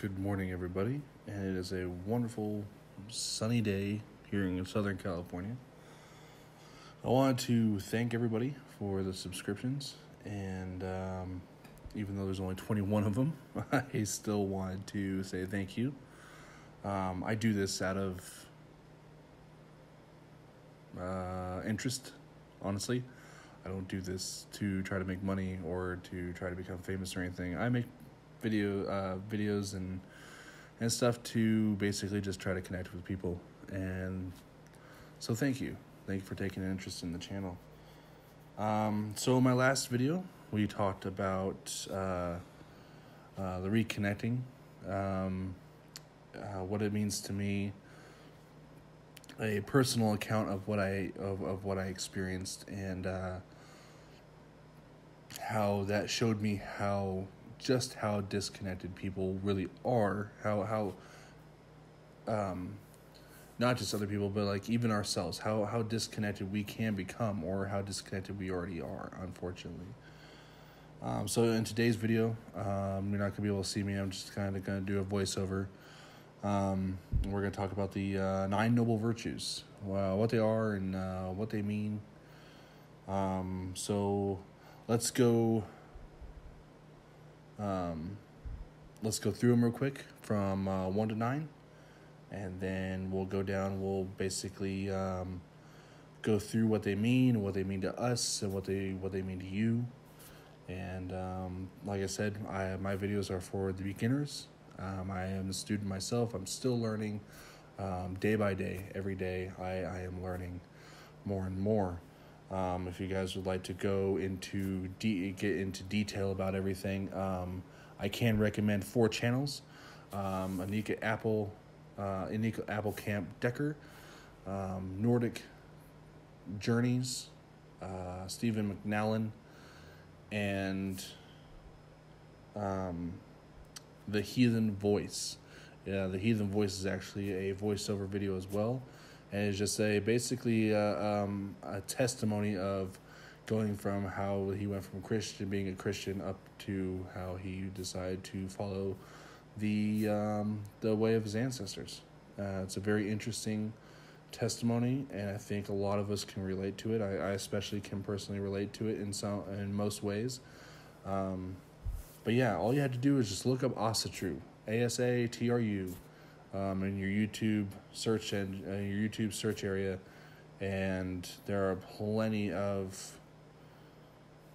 Good morning, everybody, and it is a wonderful sunny day here in Southern California. I want to thank everybody for the subscriptions, and even though there's only 21 of them, I still wanted to say thank you. I do this out of interest, honestly. I don't do this to try to make money or to try to become famous or anything. I make videos and stuff to basically just try to connect with people. And so thank you for taking an interest in the channel. So in my last video we talked about the reconnecting, what it means to me, a personal account of what I experienced, and how that showed me how disconnected people really are, how not just other people, but like even ourselves, how disconnected we can become, or how disconnected we already are, unfortunately. So in today's video, you're not going to be able to see me. I'm just kind of going to do a voiceover. We're going to talk about the 9 noble virtues, what they are and what they mean. So let's go through them real quick from 1 to 9, and then we'll go down. We'll basically go through what they mean to us, and what they mean to you. And like I said, my videos are for the beginners. I am a student myself. I'm still learning day by day. Every day I am learning more and more. If you guys would like to go into get into detail about everything, I can recommend 4 channels: Anika Appelkamp Decker, Nordic Journeys, Stephen McNallen, and The Heathen Voice. Yeah, The Heathen Voice is actually a voiceover video as well. And it's just basically a testimony of going from how he went from being a Christian up to how he decided to follow the way of his ancestors. It's a very interesting testimony, and I think a lot of us can relate to it. I especially can personally relate to it in most ways. But yeah, all you had to do is just look up Asatru, ASATRU. In your YouTube search area, and there are plenty of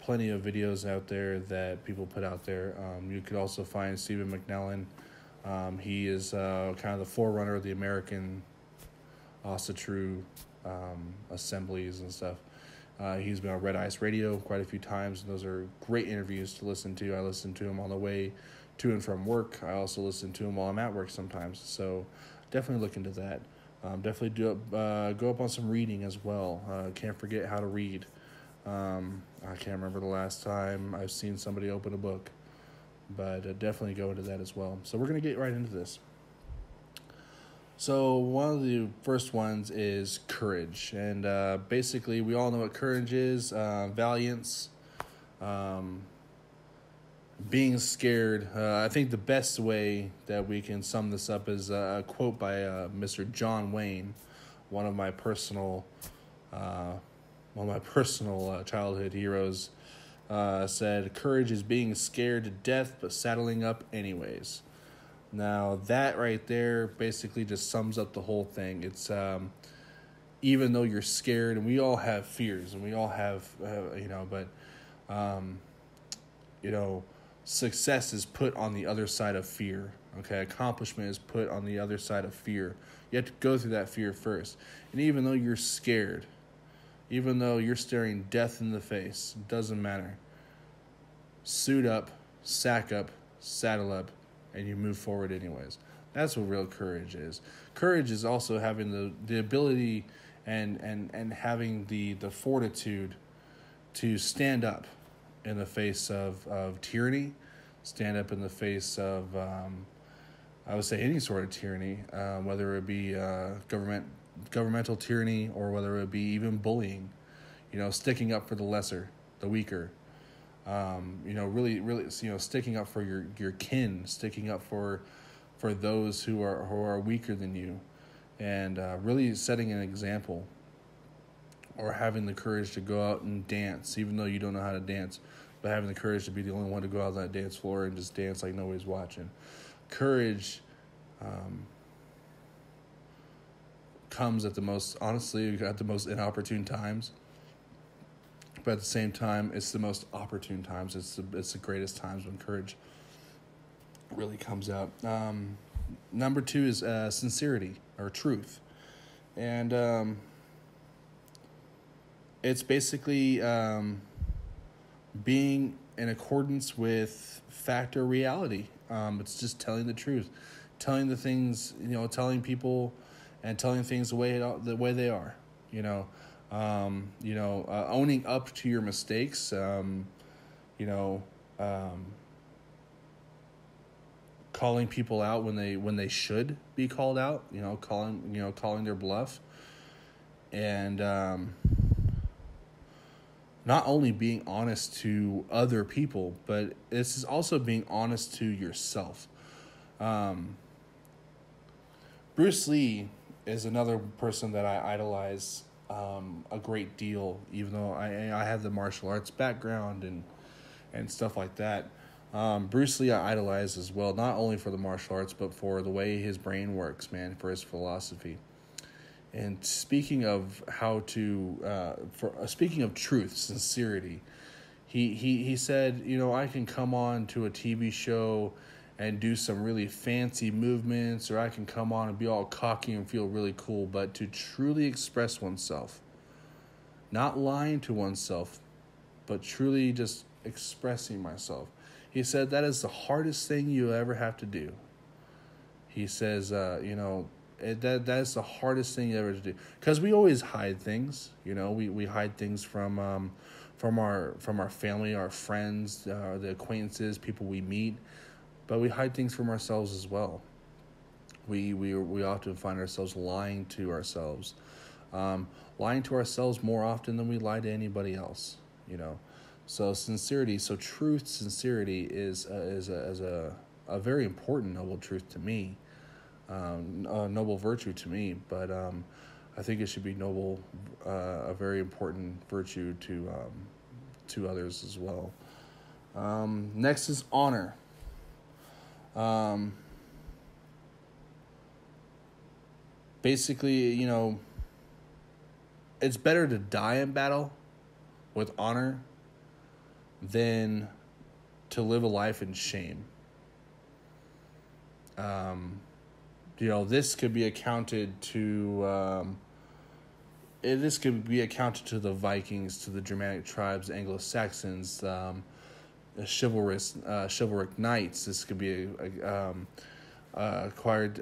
videos out there that people put out there. You could also find Stephen McNallen. He is kind of the forerunner of the American Asatru assemblies and stuff. He's been on Red Ice Radio quite a few times, and those are great interviews to listen to. I listen to him on the way to and from work. I also listen to him while I'm at work sometimes. So definitely look into that. Definitely go up on some reading as well. Can't forget how to read. I can't remember the last time I've seen somebody open a book, but definitely go into that as well. So we're going to get right into this. So one of the first ones is courage. And basically we all know what courage is. Valiance, being scared. I think the best way that we can sum this up is a quote by Mr. John Wayne, one of my personal childhood heroes. Said, "Courage is being scared to death but saddling up anyways." Now that right there basically just sums up the whole thing. It's even though you're scared, and we all have fears, and we all have success is put on the other side of fear. Okay, accomplishment is put on the other side of fear. You have to go through that fear first. And even though you're scared, even though you're staring death in the face, it doesn't matter. Suit up, sack up, saddle up, and you move forward anyways. That's what real courage is. Courage is also having the ability and having the fortitude to stand up in the face of tyranny, stand up in the face of, I would say, any sort of tyranny, whether it be governmental tyranny, or whether it be even bullying, sticking up for the lesser, the weaker, really, sticking up for your kin, sticking up for for those who are weaker than you, and really setting an example, or having the courage to go out and dance, even though you don't know how to dance, but having the courage to be the only one to go out on that dance floor and just dance like nobody's watching. Courage comes at the most inopportune times, but at the same time, it's the most opportune times. It's the greatest times when courage really comes out. Number 2 is sincerity or truth, and it's basically being in accordance with fact or reality. It's just telling the truth, telling the things, telling people, and telling things the way they are. Owning up to your mistakes. Calling people out when they should be called out. Calling their bluff, and not only being honest to other people, but this is also being honest to yourself. Bruce Lee is another person that I idolize a great deal, even though I have the martial arts background and stuff like that. Bruce Lee I idolize as well, not only for the martial arts, but for the way his brain works, man, for his philosophy. And speaking of speaking of truth, sincerity, he said, I can come on to a TV show and do some really fancy movements, or I can come on and be all cocky and feel really cool, but to truly express oneself, not lying to oneself, but truly just expressing myself. He said that is the hardest thing you ever have to do. He says, that is the hardest thing you ever to do, because we always hide things. We hide things from our family, our friends, the acquaintances, people we meet, but we hide things from ourselves as well. We often find ourselves lying to ourselves, more often than we lie to anybody else. So sincerity is a very important noble truth to me. A noble virtue to me, but I think it should be a very important virtue to others as well. Next is honor. Basically, it's better to die in battle with honor than to live a life in shame. This could be accounted to the Vikings, to the Germanic tribes, Anglo-Saxons, chivalric knights. This could be acquired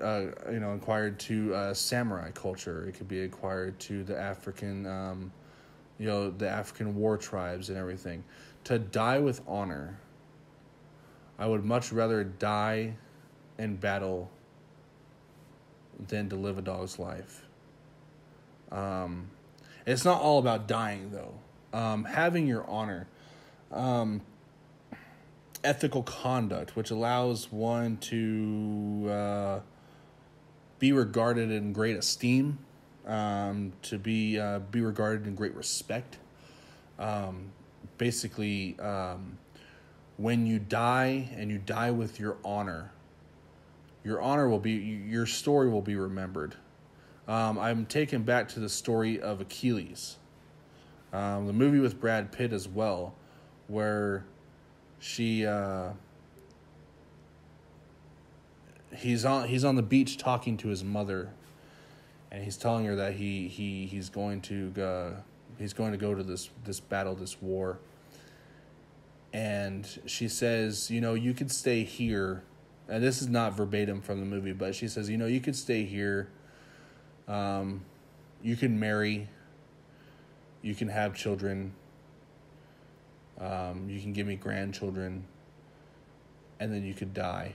to samurai culture. It could be acquired to the African, the African war tribes and everything. To die with honor, I would much rather die in battle than to live a dog's life. It's not all about dying, though. Having your honor, ethical conduct, which allows one to be regarded in great esteem, to be regarded in great respect. Basically, when you die and you die with your honor your story will be remembered. I'm taken back to the story of Achilles, the movie with Brad Pitt as well, where he's on the beach talking to his mother, and he's telling her that he's going to go to this battle, this war, and she says, you could stay here. And this is not verbatim from the movie, but she says, you could stay here. You can marry. You can have children. You can give me grandchildren. And then you could die.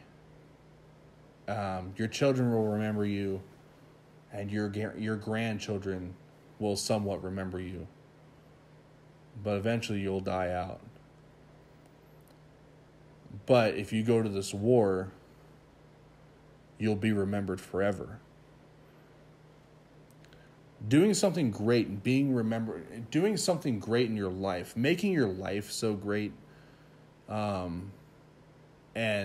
Your children will remember you, and your grandchildren will somewhat remember you. But eventually you'll die out. But if you go to this war, you'll be remembered forever. Doing something great and being remembered, doing something great in your life, making your life so great, and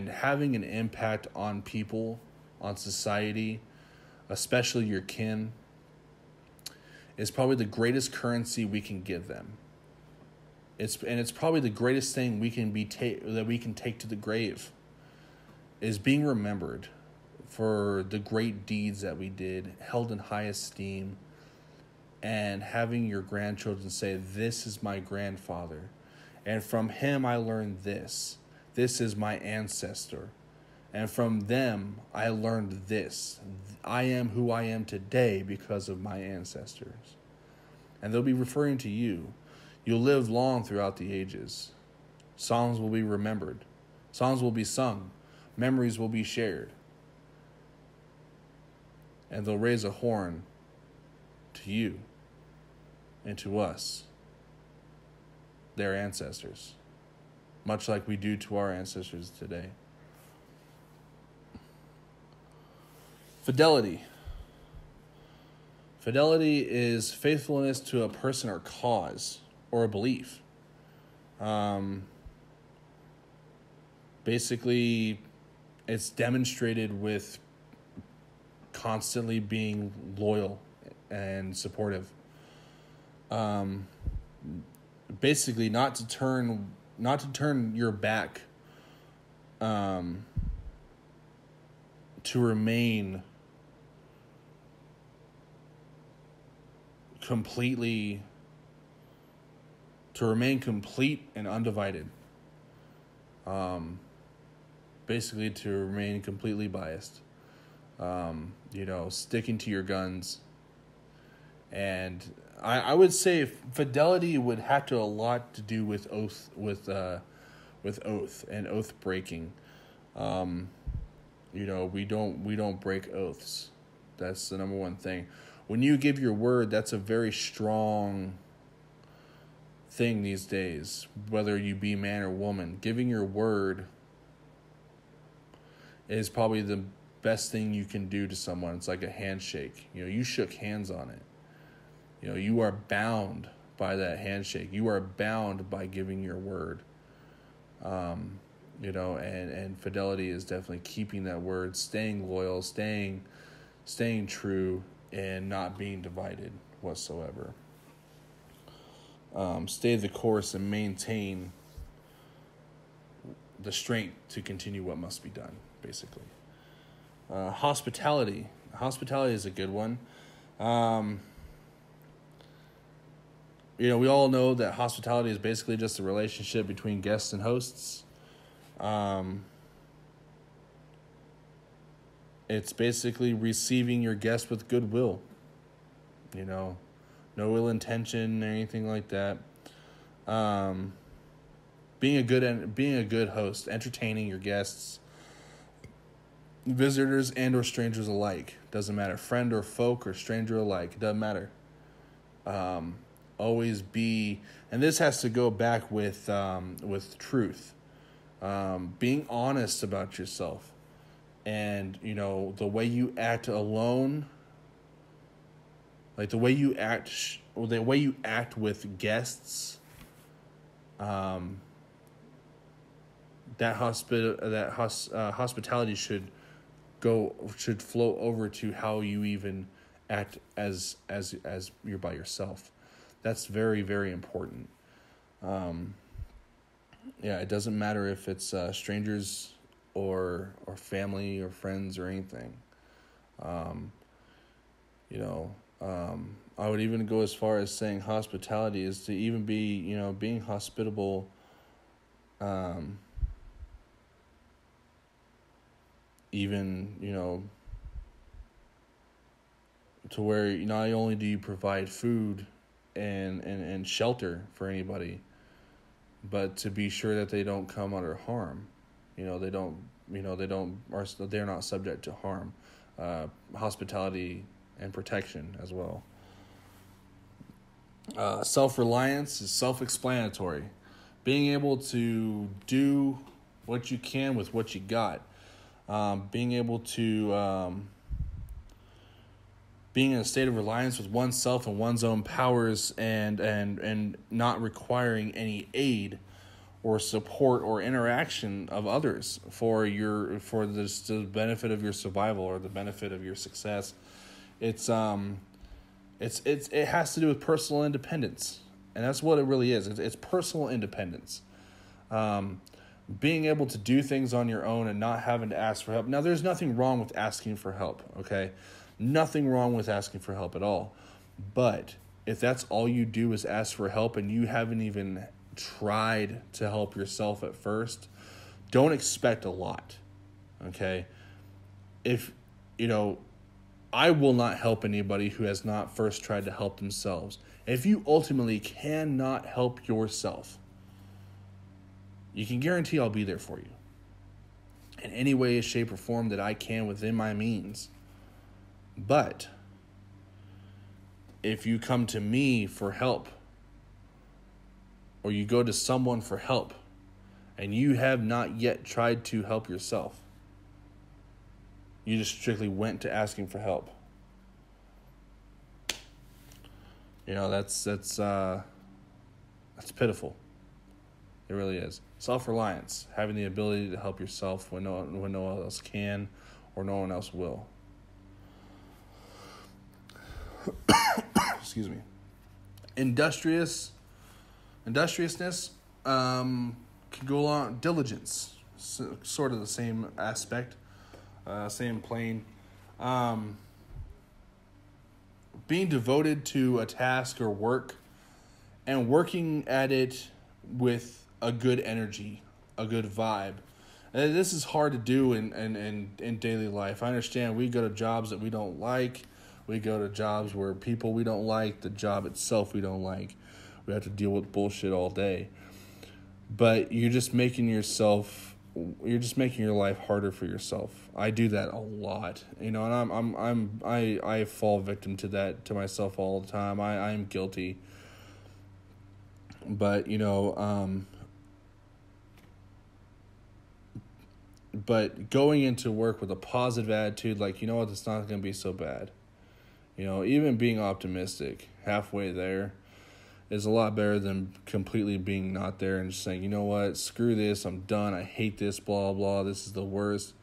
having an impact on people, on society, especially your kin, is probably the greatest currency we can give them. It's probably the greatest thing we can that we can take to the grave, is being remembered for the great deeds that we did, held in high esteem, and having your grandchildren say, "This is my grandfather, and from him I learned this. This is my ancestor, and from them I learned this. I am who I am today because of my ancestors." And they'll be referring to you. You'll live long throughout the ages. Songs will be remembered. Songs will be sung. Memories will be shared. And they'll raise a horn to you and to us, their ancestors, much like we do to our ancestors today. Fidelity. Fidelity is faithfulness to a person or cause or a belief. Basically, it's demonstrated with constantly being loyal and supportive. Basically, not to turn your back, to remain complete and undivided. Basically, to remain completely biased. Sticking to your guns. And I would say fidelity would have a lot to do with oath and oath breaking. We don't break oaths. That's the number one thing. When you give your word, that's a very strong thing these days, whether you be man or woman. Giving your word is probably the best thing you can do to someone. It's like a handshake. You shook hands on it. You are bound by that handshake. You are bound by giving your word. And fidelity is definitely keeping that word, staying loyal, staying true, and not being divided whatsoever. Stay the course and maintain the strength to continue what must be done, basically. Hospitality. Hospitality is a good one. We all know that hospitality is basically just a relationship between guests and hosts. It's basically receiving your guest with goodwill. No ill intention or anything like that. Being a good host, entertaining your guests, visitors and or strangers alike. Doesn't matter, friend or folk or stranger alike. It doesn't matter. Always be, and this has to go back with truth. Being honest about yourself, and the way you act alone, like the way you act with guests. Hospitality should flow over to how you even act as you're by yourself. That's very, very important. It doesn't matter if it's strangers or family or friends or anything. I would even go as far as saying hospitality is to even be, being hospitable. Even, to where not only do you provide food and shelter for anybody, but to be sure that they don't come under harm. They're not subject to harm. Hospitality and protection as well. Self-reliance is self-explanatory. Being able to do what you can with what you got. being able to being in a state of reliance with oneself and one's own powers, and not requiring any aid or support or interaction of others for the benefit of your survival or the benefit of your success. It has to do with personal independence, and that's what it really is. It's personal independence. Being able to do things on your own and not having to ask for help. Now, there's nothing wrong with asking for help, okay? Nothing wrong with asking for help at all. But if that's all you do is ask for help and you haven't even tried to help yourself at first, don't expect a lot, okay? I will not help anybody who has not first tried to help themselves. If you ultimately cannot help yourself, you can guarantee I'll be there for you in any way, shape, or form that I can within my means. But if you come to me for help, or you go to someone for help, and you have not yet tried to help yourself, you just strictly went to asking for help, that's pitiful. It really is. Self-reliance, having the ability to help yourself when no one else can or no one else will. Excuse me. Industriousness can go along. Diligence, sort of the same aspect, same plane. Being devoted to a task or work and working at it with a good energy, a good vibe. And this is hard to do in daily life. I understand we go to jobs that we don't like. We go to jobs where people we don't like, the job itself we don't like. We have to deal with bullshit all day. But you're just making your life harder for yourself. I do that a lot, and I fall victim to that to myself all the time. I'm guilty. But but going into work with a positive attitude, like, it's not going to be so bad. Even being optimistic halfway there is a lot better than completely being not there and just saying, you know what, screw this, I'm done, I hate this, blah blah, this is the worst.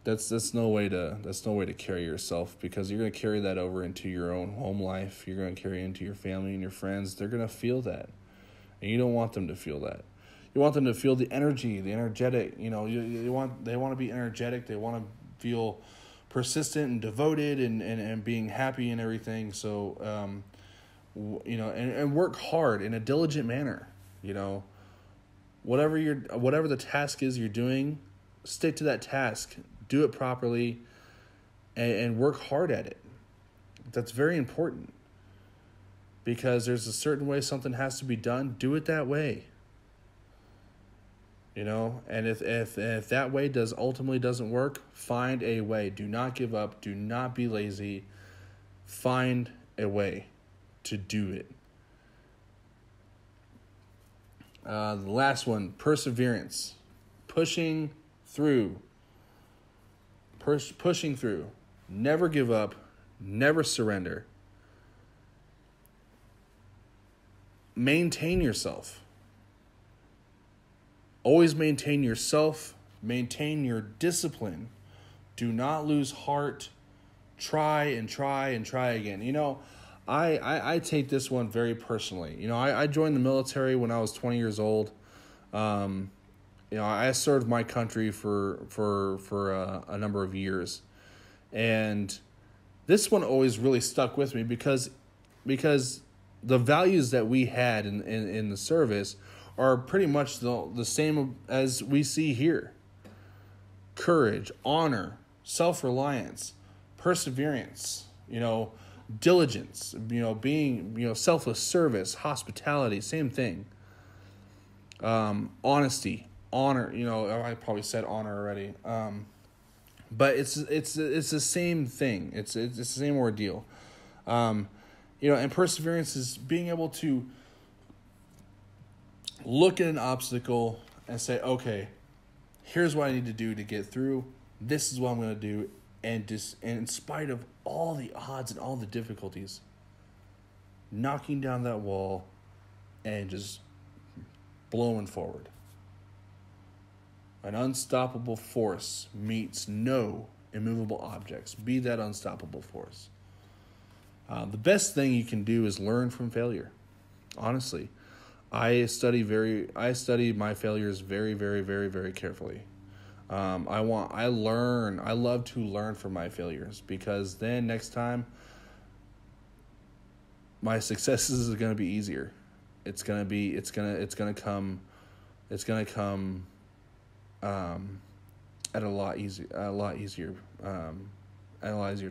That's no way to carry yourself, because you're going to carry that over into your own home life. You're going to carry it into your family and your friends. They're going to feel that, and you don't want them to feel that. You want them to feel the energy, the energetic. They want to be energetic. They want to feel persistent and devoted and being happy and everything. So, and work hard in a diligent manner. Whatever the task is you're doing, stick to that task, do it properly, and work hard at it. That's very important, because there's a certain way something has to be done. Do it that way. And if that way ultimately doesn't work, find a way. Do not give up. Do not be lazy. Find a way to do it. The last one, perseverance. Pushing through. Pushing through. Never give up. Never surrender. Maintain yourself. Always maintain yourself. Maintain your discipline. Do not lose heart. Try and try and try again. I take this one very personally. I joined the military when I was 20 years old. I served my country for a number of years, and this one always really stuck with me because the values that we had in the service are pretty much the same as we see here. Courage, honor, self-reliance, perseverance, diligence, being, selfless service, hospitality, same thing. Honesty, honor, I probably said honor already. But it's the same thing. It's the same ordeal. And perseverance is being able to look at an obstacle and say, okay, here's what I need to do to get through. This is what I'm going to do. And in spite of all the odds and all the difficulties, knocking down that wall and just blowing forward. An unstoppable force meets no immovable objects. Be that unstoppable force. The best thing you can do is learn from failure. Honestly, I study my failures very, very, very, very carefully. I love to learn from my failures, because then next time my successes is going to be easier. It's going to come at a lot easier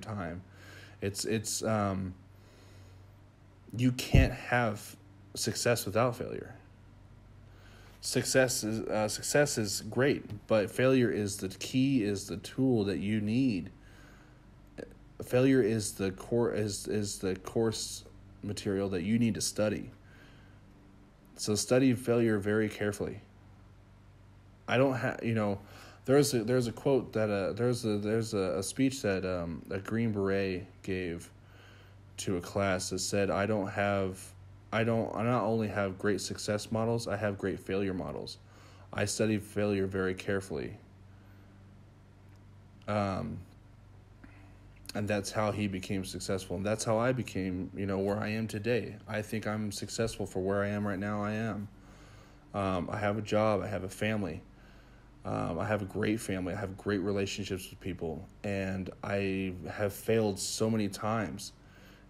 time. You can't have success without failure. Success is great, but failure is the key, is the tool that you need. Failure is the course material that you need to study. So study failure very carefully. I don't have, there's a quote that there's a speech that a Green Beret gave to a class that said, I not only have great success models, I have great failure models. I study failure very carefully. And that's how he became successful. And that's how I became, where I am today. I think I'm successful for where I am right now. I am. I have a job. I have a family. I have a great family. I have great relationships with people. And I have failed so many times.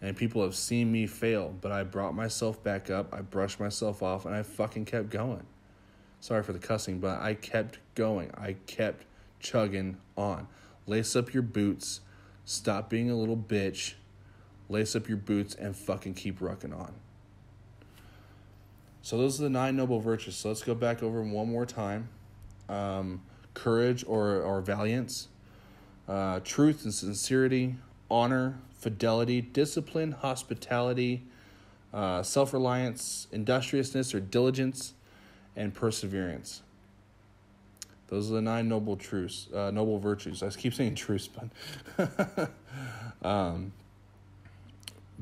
And people have seen me fail, but I brought myself back up, I brushed myself off, and I fucking kept going. Sorry for the cussing, but I kept going. I kept chugging on. Lace up your boots, stop being a little bitch, lace up your boots, and fucking keep rucking on. So those are the 9 noble virtues. So let's go back over them one more time. Courage or valiance, truth and sincerity, honor, fidelity, discipline, hospitality, self-reliance, industriousness or diligence, and perseverance. Those are the 9 noble virtues. I keep saying truths, but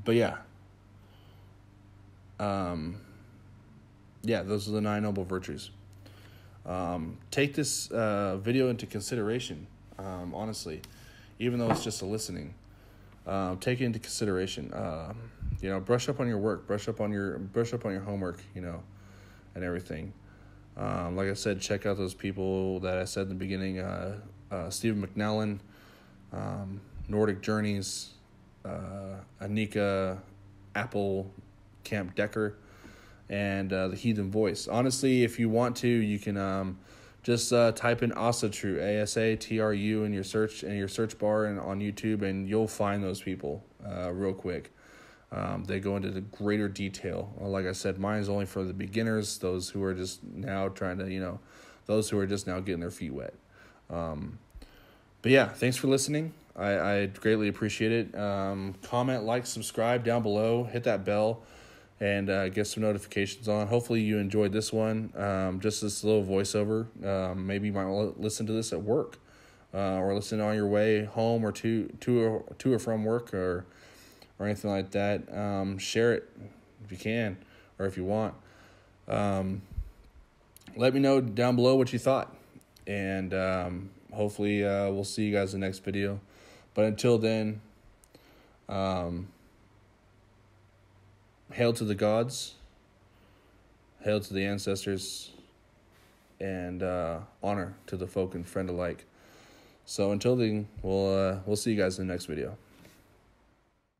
but yeah. Those are the 9 noble virtues. Take this video into consideration, honestly, even though it's just a listening. Take it into consideration. Brush up on your work, brush up on your homework, and everything. Like I said, check out those people that I said in the beginning, Stephen McNallen, Nordic Journeys, Anika Apple Camp Decker, and The Heathen Voice. Honestly, if you want to, you can just type in Asatru, ASATRU in your search bar and on YouTube, and you'll find those people real quick. They go into the greater detail. Like I said, mine is only for the beginners, those who are just now those who are just now getting their feet wet. But yeah, thanks for listening. I greatly appreciate it. Comment, like, subscribe down below, hit that bell, and get some notifications on. Hopefully you enjoyed this one, just this little voiceover. Maybe you might listen to this at work, or listen on your way home, or to or from work, or anything like that. Share it if you can, or if you want. Let me know down below what you thought, and hopefully we'll see you guys in the next video. But until then, hail to the gods, hail to the ancestors, and honor to the folk and friend alike. So until then, we'll see you guys in the next video.